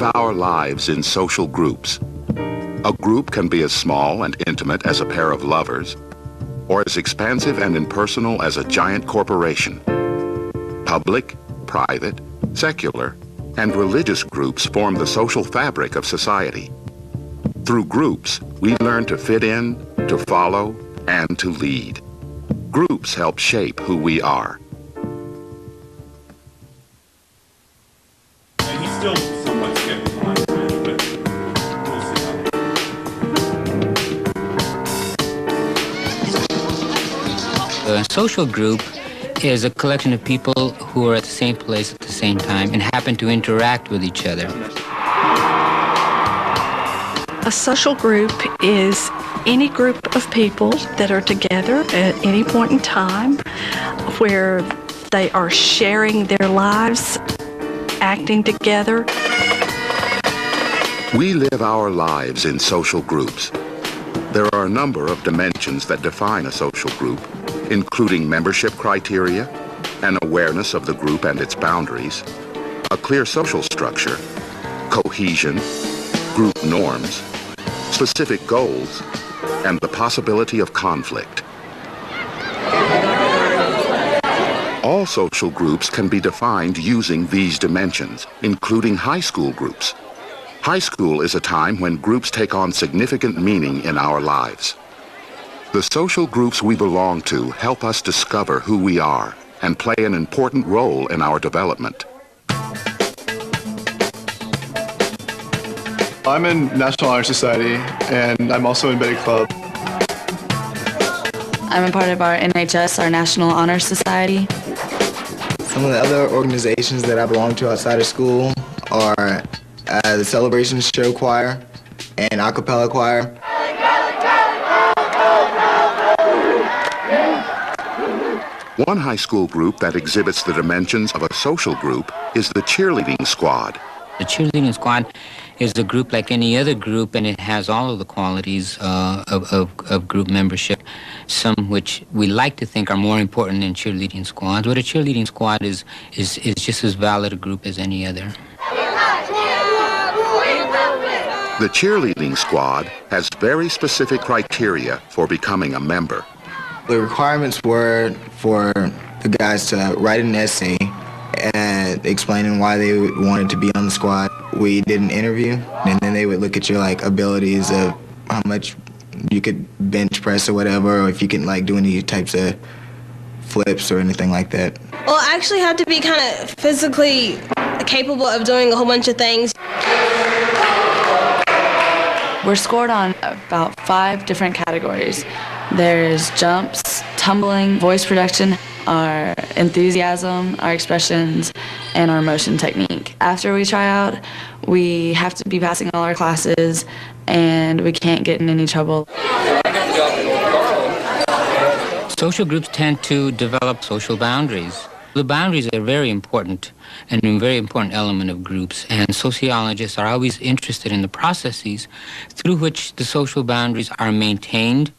live our lives in social groups. A group can be as small and intimate as a pair of lovers, or as expansive and impersonal as a giant corporation. Public, private, secular, and religious groups form the social fabric of society. Through groups, we learn to fit in, to follow, and to lead. Groups help shape who we are. He's still somewhat skeptical on it, but we'll see how. A social group is a collection of people who are at the same place at the same time and happen to interact with each other. A social group is any group of people that are together at any point in time where they are sharing their lives, acting together. We live our lives in social groups. There are a number of dimensions that define a social group, including membership criteria, an awareness of the group and its boundaries, a clear social structure, cohesion, group norms, specific goals, and the possibility of conflict. All social groups can be defined using these dimensions, including high school groups. High school is a time when groups take on significant meaning in our lives. The social groups we belong to help us discover who we are and play an important role in our development. I'm in National Honor Society, and I'm also in Betty Club. I'm a part of our NHS, our National Honor Society. Some of the other organizations that I belong to outside of school are the Celebration Show Choir and a cappella choir. One high school group that exhibits the dimensions of a social group is the Cheerleading Squad. The Cheerleading Squad is a group like any other group, and it has all of the qualities of group membership, some which we like to think are more important than cheerleading squads. But a cheerleading squad is just as valid a group as any other. The Cheerleading Squad has very specific criteria for becoming a member. The requirements were for the guys to write an essay and explaining why they wanted to be on the squad. We did an interview, and then they would look at your abilities of how much you could bench press or whatever, or if you can do any types of flips or anything like that. Well, I actually have to be kind of physically capable of doing a whole bunch of things. We're scored on about 5 different categories. There's jumps, tumbling, voice production, our enthusiasm, our expressions, and our motion technique. After we try out, we have to be passing all our classes, and we can't get in any trouble. Social groups tend to develop social boundaries. The boundaries are very important and a very important element of groups, and sociologists are always interested in the processes through which the social boundaries are maintained.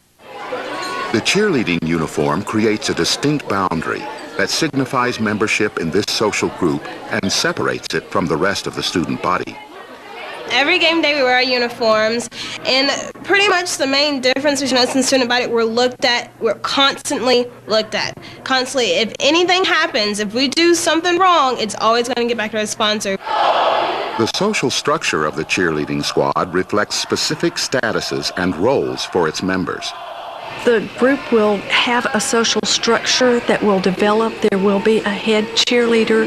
The cheerleading uniform creates a distinct boundary that signifies membership in this social group and separates it from the rest of the student body. Every game day we wear our uniforms, and pretty much the main difference between us and the student body, we're constantly looked at. Constantly, if anything happens, if we do something wrong, it's always going to get back to our sponsor. The social structure of the cheerleading squad reflects specific statuses and roles for its members. The group will have a social structure that will develop. There will be a head cheerleader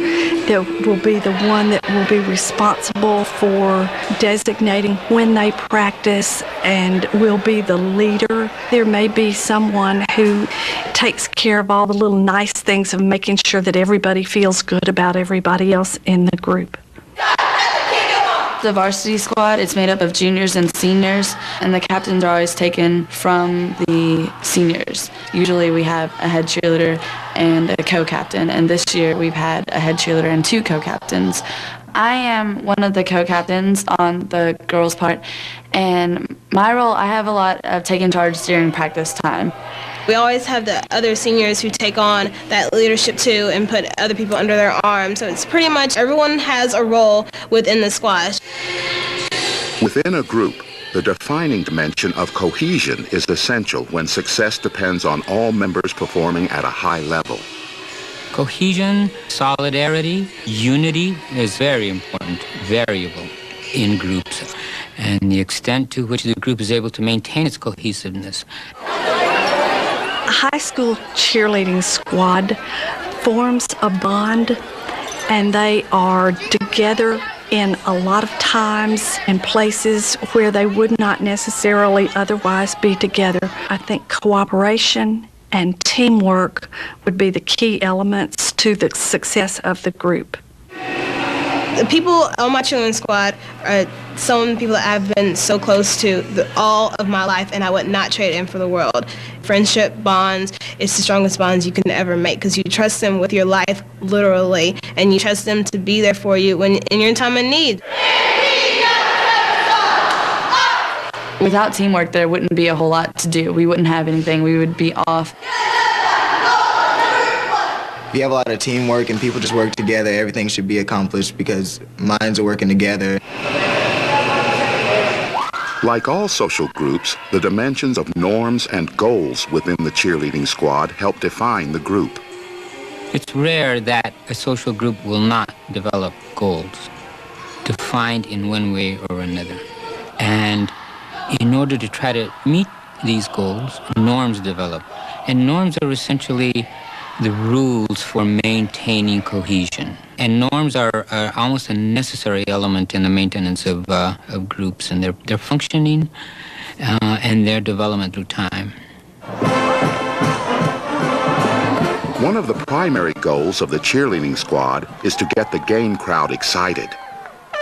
that will be the one that will be responsible for designating when they practice and will be the leader. There may be someone who takes care of all the little nice things of making sure that everybody feels good about everybody else in the group. The varsity squad, it's made up of juniors and seniors, and the captains are always taken from the seniors. Usually we have a head cheerleader and a co-captain, and this year we've had a head cheerleader and 2 co-captains. I am one of the co-captains on the girls' part, and my role, I have a lot of taking charge during practice time. We always have the other seniors who take on that leadership too and put other people under their arm. So it's pretty much everyone has a role within the squad. Within a group, the defining dimension of cohesion is essential when success depends on all members performing at a high level. Cohesion, solidarity, unity is very important variable in groups, and the extent to which the group is able to maintain its cohesiveness. A high school cheerleading squad forms a bond, and they are together in a lot of times and places where they would not necessarily otherwise be together. I think cooperation and teamwork would be the key elements to the success of the group. The people on my cheerleading squad are some of the people that I've been so close to all of my life, and I would not trade in for the world. Friendship bonds is the strongest bonds you can ever make because you trust them with your life, literally, and you trust them to be there for you when in your time of need. Without teamwork, there wouldn't be a whole lot to do. We wouldn't have anything. We would be off. If you have a lot of teamwork and people just work together, everything should be accomplished because minds are working together. Like all social groups, the dimensions of norms and goals within the cheerleading squad help define the group. It's rare that a social group will not develop goals defined in one way or another. And in order to try to meet these goals, norms develop. And norms are essentially the rules for maintaining cohesion. And norms are almost a necessary element in the maintenance of groups and their functioning and their development through time. One of the primary goals of the cheerleading squad is to get the game crowd excited.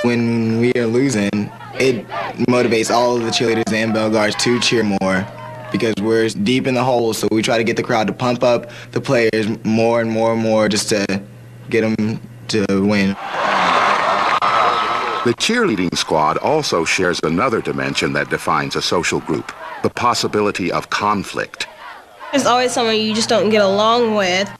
When we are losing, it motivates all of the cheerleaders and bell guards to cheer more because we're deep in the hole, so we try to get the crowd to pump up the players more and more and more just to get them to win. The cheerleading squad also shares another dimension that defines a social group, the possibility of conflict. There's always someone you just don't get along with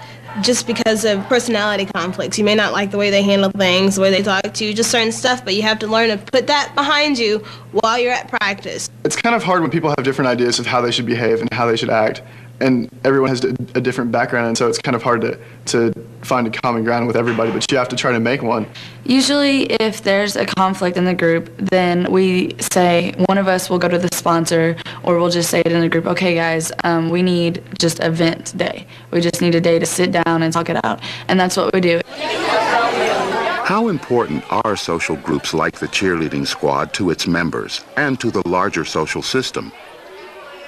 just because of personality conflicts. You may not like the way they handle things, the way they talk to you, just certain stuff, but you have to learn to put that behind you while you're at practice. It's kind of hard when people have different ideas of how they should behave and how they should act, and everyone has a different background, and so it's kind of hard to find a common ground with everybody, but you have to try to make one. Usually if there's a conflict in the group, then we say one of us will go to the sponsor, or we'll just say it in the group, okay guys, we need just a vent day. We just need a day to sit down and talk it out, and that's what we do. How important are social groups like the cheerleading squad to its members and to the larger social system?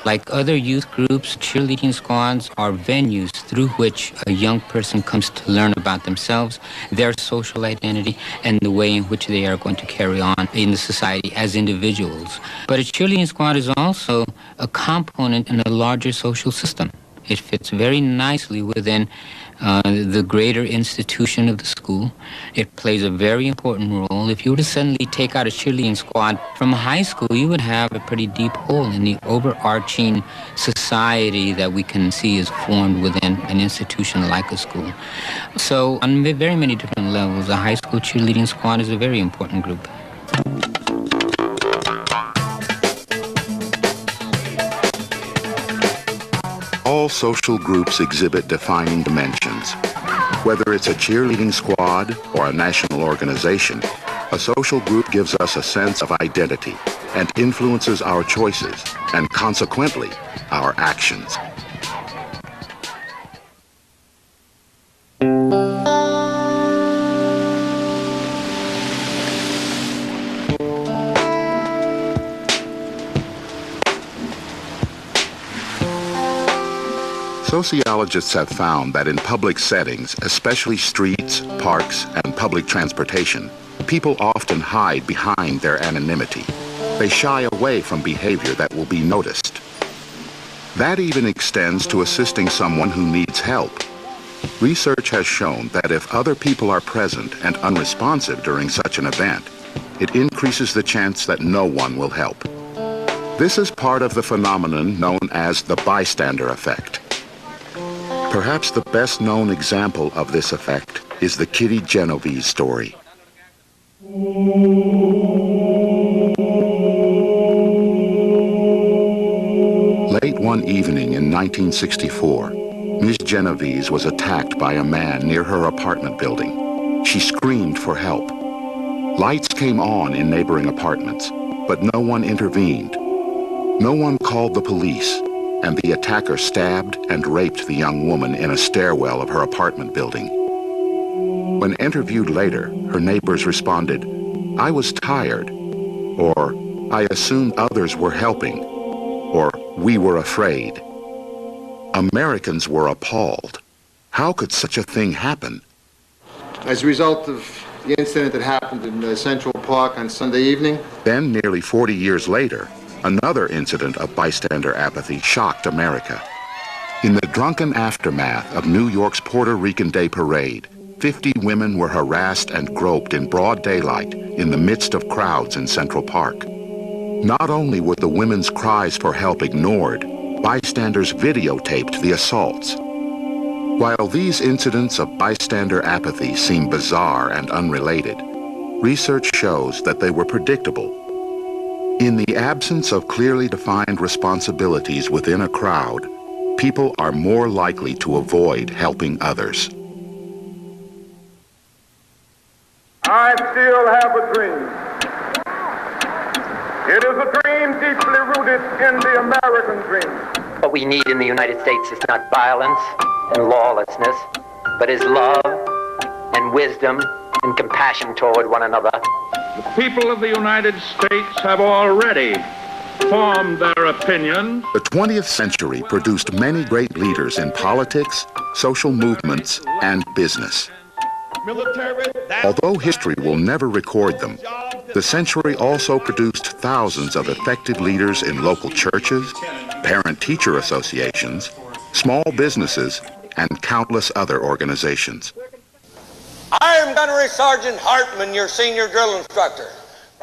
Like other youth groups, cheerleading squads are venues through which a young person comes to learn about themselves, their social identity, and the way in which they are going to carry on in the society as individuals. But a cheerleading squad is also a component in a larger social system. It fits very nicely within the greater institution of the school. It plays a very important role. If you were to suddenly take out a cheerleading squad from high school, you would have a pretty deep hole in the overarching society that we can see is formed within an institution like a school. So on very many different levels, a high school cheerleading squad is a very important group. All social groups exhibit defining dimensions. Whether it's a cheerleading squad or a national organization, a social group gives us a sense of identity and influences our choices and consequently our actions. Sociologists have found that in public settings, especially streets, parks, and public transportation, people often hide behind their anonymity. They shy away from behavior that will be noticed. That even extends to assisting someone who needs help. Research has shown that if other people are present and unresponsive during such an event, it increases the chance that no one will help. This is part of the phenomenon known as the bystander effect. Perhaps the best known example of this effect is the Kitty Genovese story. Late one evening in 1964, Miss Genovese was attacked by a man near her apartment building. She screamed for help. Lights came on in neighboring apartments, but no one intervened. No one called the police, and the attacker stabbed and raped the young woman in a stairwell of her apartment building. When interviewed later, her neighbors responded, "I was tired," or "I assumed others were helping," or "We were afraid." Americans were appalled. How could such a thing happen? As a result of the incident that happened in Central Park on Sunday evening. Then, nearly 40 years later, another incident of bystander apathy shocked America. In the drunken aftermath of New York's Puerto Rican Day Parade, 50 women were harassed and groped in broad daylight in the midst of crowds in Central Park. Not only were the women's cries for help ignored, bystanders videotaped the assaults. While these incidents of bystander apathy seem bizarre and unrelated, research shows that they were predictable. In the absence of clearly defined responsibilities within a crowd, people are more likely to avoid helping others. I still have a dream. It is a dream deeply rooted in the American dream. What we need in the United States is not violence and lawlessness, but is love and wisdom and compassion toward one another. The people of the United States have already formed their opinion. The 20th century produced many great leaders in politics, social movements, and business. Although history will never record them, the century also produced thousands of effective leaders in local churches, parent-teacher associations, small businesses, and countless other organizations. I am Gunnery Sergeant Hartman, your senior drill instructor.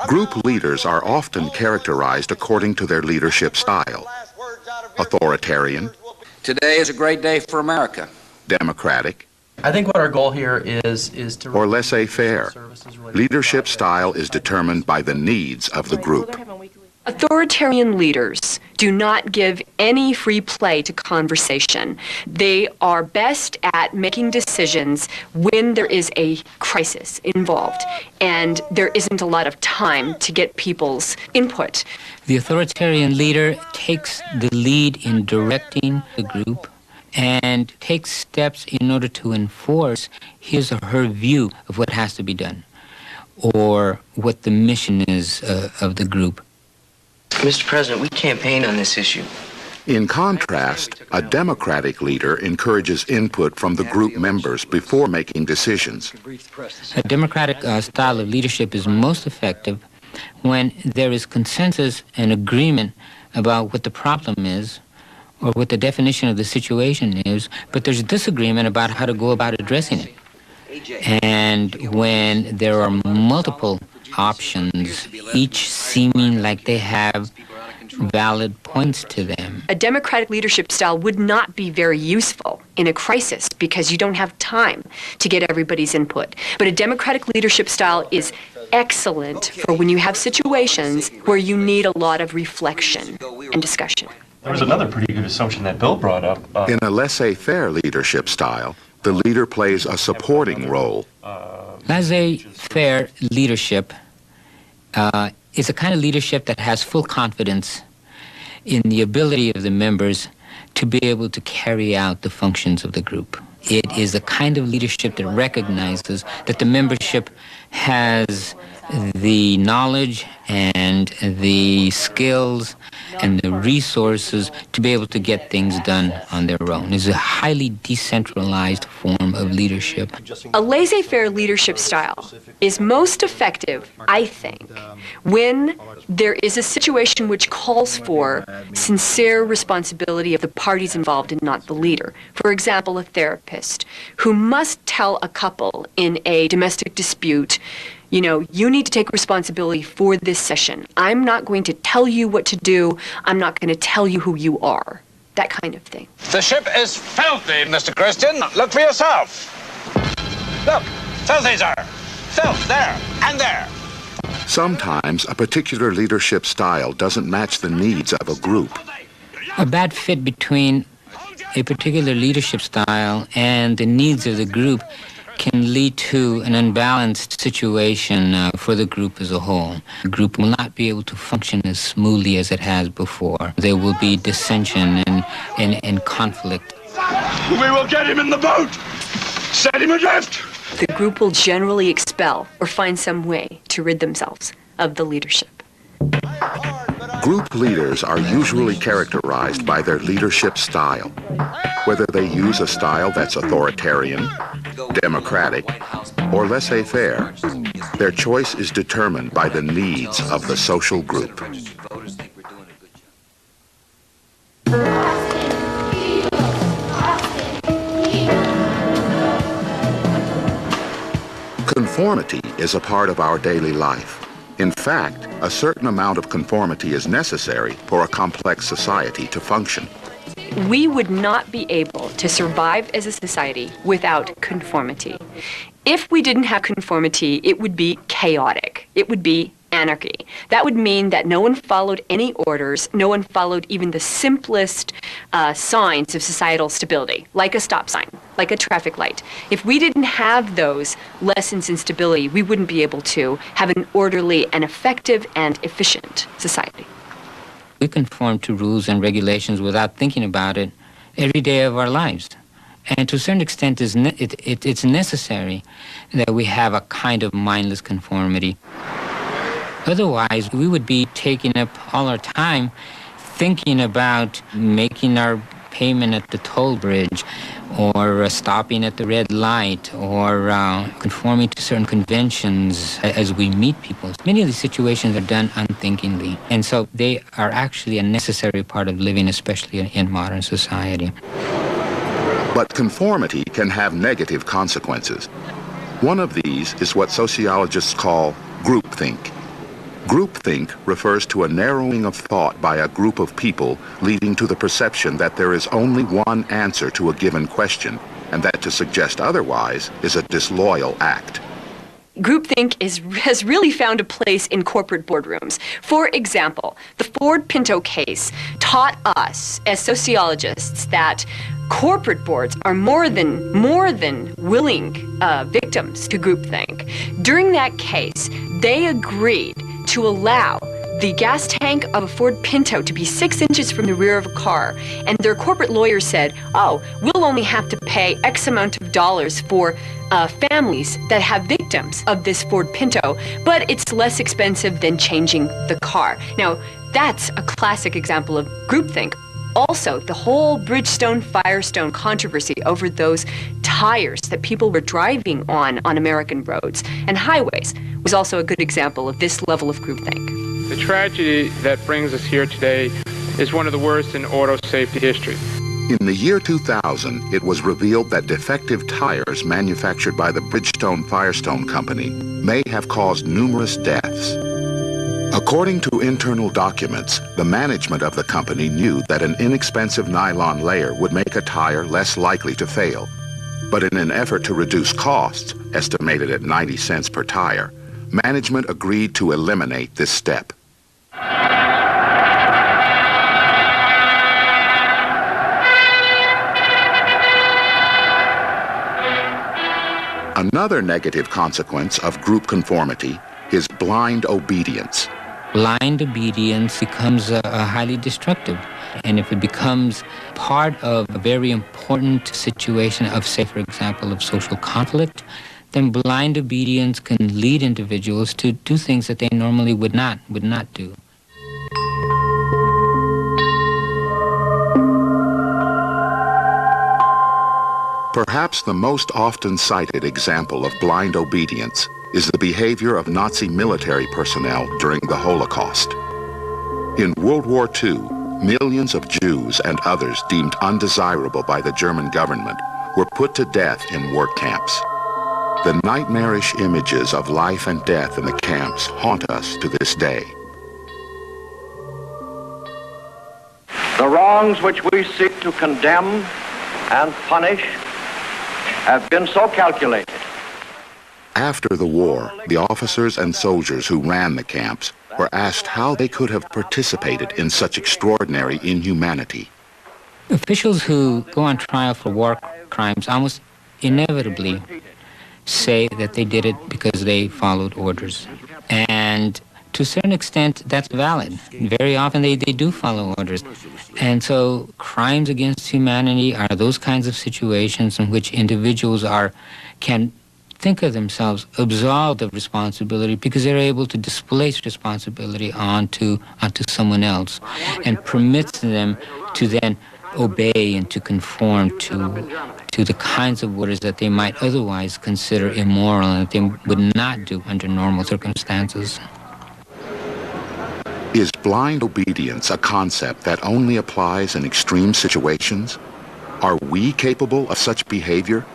Group leaders are often characterized according to their leadership style. Authoritarian. Today is a great day for America. Democratic. I think what our goal here is to... Or laissez-faire. Leadership style is determined by the needs of the group. Authoritarian leaders do not give any free play to conversation. They are best at making decisions when there is a crisis involved and there isn't a lot of time to get people's input. The authoritarian leader takes the lead in directing the group and takes steps in order to enforce his or her view of what has to be done or what the mission is of the group. Mr. President, we campaign on this issue. In contrast, a democratic leader encourages input from the group members before making decisions. A democratic style of leadership is most effective when there is consensus and agreement about what the problem is or what the definition of the situation is, but there's disagreement about how to go about addressing it. And when there are multiple options, each seeming like they have valid points to them. A democratic leadership style would not be very useful in a crisis because you don't have time to get everybody's input. But a democratic leadership style is excellent for when you have situations where you need a lot of reflection and discussion. There was another pretty good assumption that Bill brought up. In a laissez-faire leadership style, the leader plays a supporting role. Laissez-faire leadership is a kind of leadership that has full confidence in the ability of the members to be able to carry out the functions of the group. It is a kind of leadership that recognizes that the membership has the knowledge and the skills and the resources to be able to get things done on their own. It's a highly decentralized form of leadership. A laissez-faire leadership style is most effective, I think, when there is a situation which calls for sincere responsibility of the parties involved and not the leader. For example, a therapist who must tell a couple in a domestic dispute, you know, you need to take responsibility for this session. I'm not going to tell you what to do. I'm not going to tell you who you are. that kind of thing. The ship is filthy, Mr. Christian. Look for yourself. Look, filthy, sir. Filth there and there. Sometimes a particular leadership style doesn't match the needs of a group. A bad fit between a particular leadership style and the needs of the group can lead to an unbalanced situation for the group as a whole. The group will not be able to function as smoothly as it has before. There will be dissension and conflict. We will get him in the boat! Set him adrift! The group will generally expel or find some way to rid themselves of the leadership. Group leaders are usually characterized by their leadership style. Whether they use a style that's authoritarian, democratic, or laissez-faire, their choice is determined by the needs of the social group. Conformity is a part of our daily life. In fact, a certain amount of conformity is necessary for a complex society to function. We would not be able to survive as a society without conformity. If we didn't have conformity, it would be chaotic. It would be anarchy. That would mean that no one followed any orders, no one followed even the simplest signs of societal stability, like a stop sign, like a traffic light. If we didn't have those lessons in stability, we wouldn't be able to have an orderly and effective and efficient society. We conform to rules and regulations without thinking about it every day of our lives. And to a certain extent, it's necessary that we have a kind of mindless conformity. Otherwise, we would be taking up all our time thinking about making our payment at the toll bridge, or stopping at the red light, or conforming to certain conventions as we meet people. Many of these situations are done unthinkingly, and so they are actually a necessary part of living, especially in modern society. But conformity can have negative consequences. One of these is what sociologists call groupthink. Groupthink refers to a narrowing of thought by a group of people, leading to the perception that there is only one answer to a given question, and that to suggest otherwise is a disloyal act. Groupthink has really found a place in corporate boardrooms. For example, the Ford Pinto case taught us as sociologists that corporate boards are more than willing victims to groupthink. During that case, they agreed to allow the gas tank of a Ford Pinto to be 6 inches from the rear of a car, and their corporate lawyers said, oh, we'll only have to pay X amount of dollars for families that have victims of this Ford Pinto, but it's less expensive than changing the car. Now, that's a classic example of groupthink. Also, the whole Bridgestone-Firestone controversy over those tires that people were driving on American roads and highways was also a good example of this level of groupthink. The tragedy that brings us here today is one of the worst in auto safety history. In the year 2000, it was revealed that defective tires manufactured by the Bridgestone-Firestone Company may have caused numerous deaths. According to internal documents, the management of the company knew that an inexpensive nylon layer would make a tire less likely to fail. But in an effort to reduce costs, estimated at 90 cents per tire, management agreed to eliminate this step. Another negative consequence of group conformity is blind obedience. Blind obedience becomes highly destructive. And if it becomes part of a very important situation of, say, for example, of social conflict, then blind obedience can lead individuals to do things that they normally would not do. Perhaps the most often cited example of blind obedience is the behavior of Nazi military personnel during the Holocaust. In World War II, millions of Jews and others deemed undesirable by the German government were put to death in work camps. The nightmarish images of life and death in the camps haunt us to this day. The wrongs which we seek to condemn and punish have been so calculated. After the war, the officers and soldiers who ran the camps were asked how they could have participated in such extraordinary inhumanity. Officials who go on trial for war crimes almost inevitably say that they did it because they followed orders. And to a certain extent, that's valid. Very often they do follow orders. And so crimes against humanity are those kinds of situations in which individuals can think of themselves absolved of responsibility because they're able to displace responsibility onto someone else, and permits them to then obey and to conform to the kinds of orders that they might otherwise consider immoral and that they would not do under normal circumstances. Is blind obedience a concept that only applies in extreme situations? Are we capable of such behavior?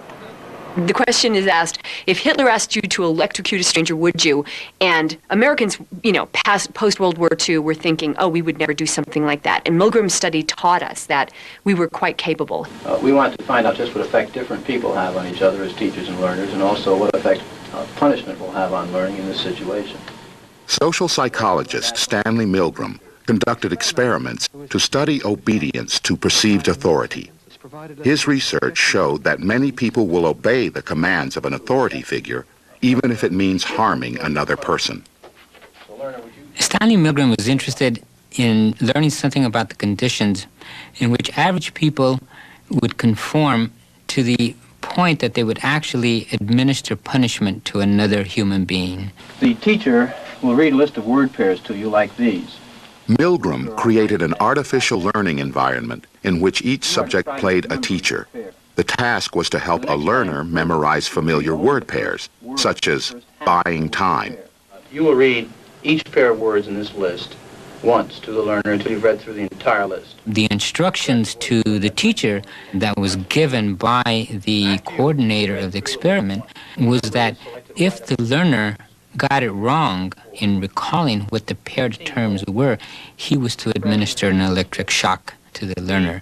The question is asked, if Hitler asked you to electrocute a stranger, would you? And Americans, post-World War II, were thinking, oh, we would never do something like that. And Milgram's study taught us that we were quite capable. We want to find out just what effect different people have on each other as teachers and learners, and also what effect punishment will have on learning in this situation. Social psychologist Stanley Milgram conducted experiments to study obedience to perceived authority. His research showed that many people will obey the commands of an authority figure, even if it means harming another person. Stanley Milgram was interested in learning something about the conditions in which average people would conform to the point that they would actually administer punishment to another human being. The teacher will read a list of word pairs to you like these. Milgram created an artificial learning environment in which each subject played a teacher. The task was to help a learner memorize familiar word pairs, such as buying time. You will read each pair of words in this list once to the learner until you've read through the entire list. The instructions to the teacher that was given by the coordinator of the experiment was that if the learner got it wrong in recalling what the paired terms were, he was to administer an electric shock to the learner.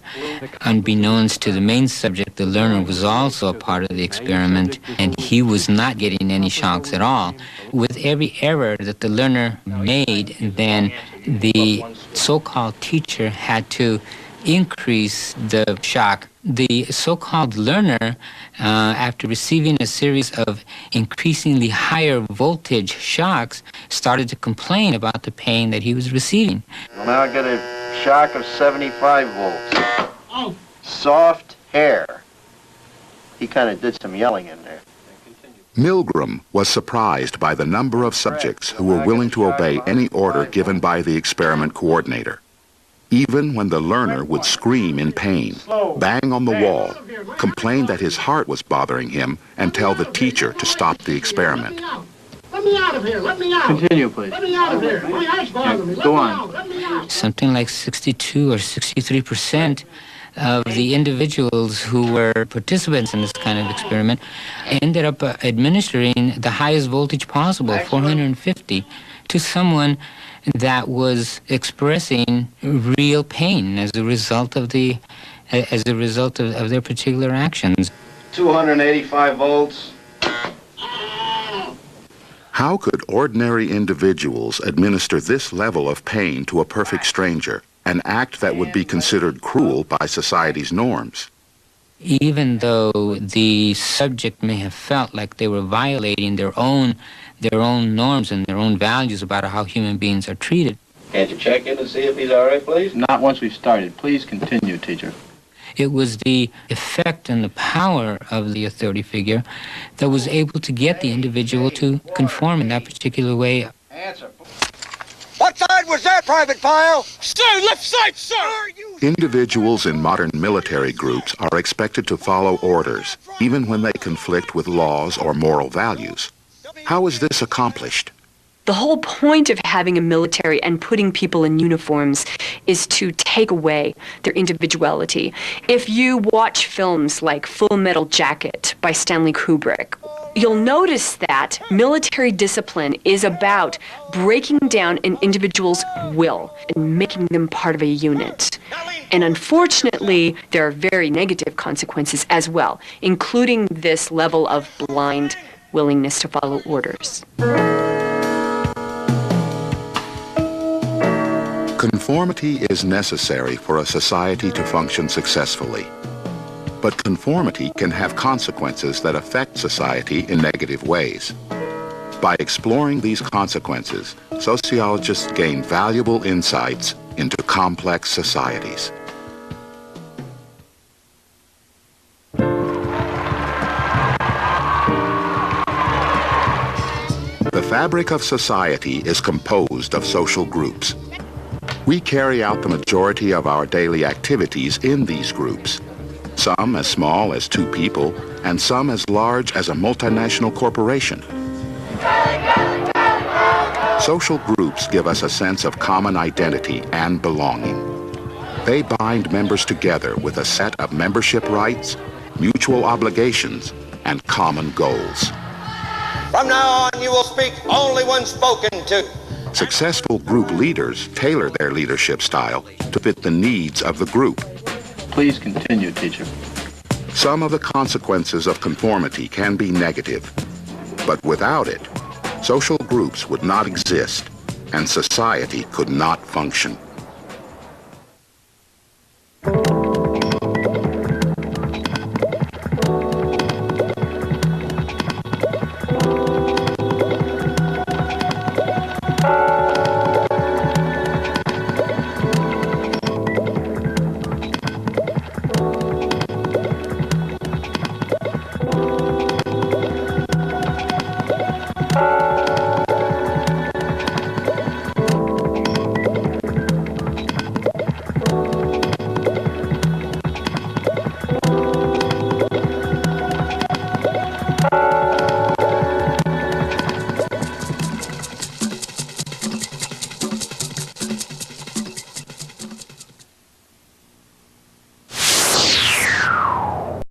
Unbeknownst to the main subject, the learner was also a part of the experiment, and he was not getting any shocks at all. With every error that the learner made, then the so-called teacher had to increase the shock. The so-called learner, after receiving a series of increasingly higher voltage shocks, started to complain about the pain that he was receiving. Well, now I get a shock of 75 volts. Soft hair. He kind of did some yelling in there. Milgram was surprised by the number of subjects who were willing to obey any order given by the experiment coordinator. Even when the learner would scream in pain, bang on the wall, complain that his heart was bothering him, and tell the teacher to stop the experiment. Let me out of here. Let me out. Continue, please. Let me out of here. My heart's bothering me. Go on. Something like 62 or 63% of the individuals who were participants in this kind of experiment ended up administering the highest voltage possible, 450, to someone that was expressing real pain as a result of their particular actions. 285 volts. How could ordinary individuals administer this level of pain to a perfect stranger, an act that would be considered cruel by society's norms? Even though the subject may have felt like they were violating their own norms and their own values about how human beings are treated. Can't you check in and see if he's all right, please? Not once we've started. Please continue, teacher. It was the effect and the power of the authority figure that was able to get the individual to conform in that particular way. Answer. What side was that, Private File? Sir, left side, sir! Individuals in modern military groups are expected to follow orders, even when they conflict with laws or moral values. How is this accomplished? The whole point of having a military and putting people in uniforms is to take away their individuality. If you watch films like Full Metal Jacket by Stanley Kubrick, You'll notice that military discipline is about breaking down an individual's will and making them part of a unit. And unfortunately, there are very negative consequences as well, including this level of blind willingness to follow orders. Conformity is necessary for a society to function successfully. But conformity can have consequences that affect society in negative ways. By exploring these consequences, sociologists gain valuable insights into complex societies. The fabric of society is composed of social groups. We carry out the majority of our daily activities in these groups, some as small as 2 people, and some as large as a multinational corporation. Social groups give us a sense of common identity and belonging. They bind members together with a set of membership rights, mutual obligations, and common goals. From now on, you will speak only when spoken to. Successful group leaders tailor their leadership style to fit the needs of the group. Please continue, teacher. Some of the consequences of conformity can be negative, but without it, social groups would not exist and society could not function.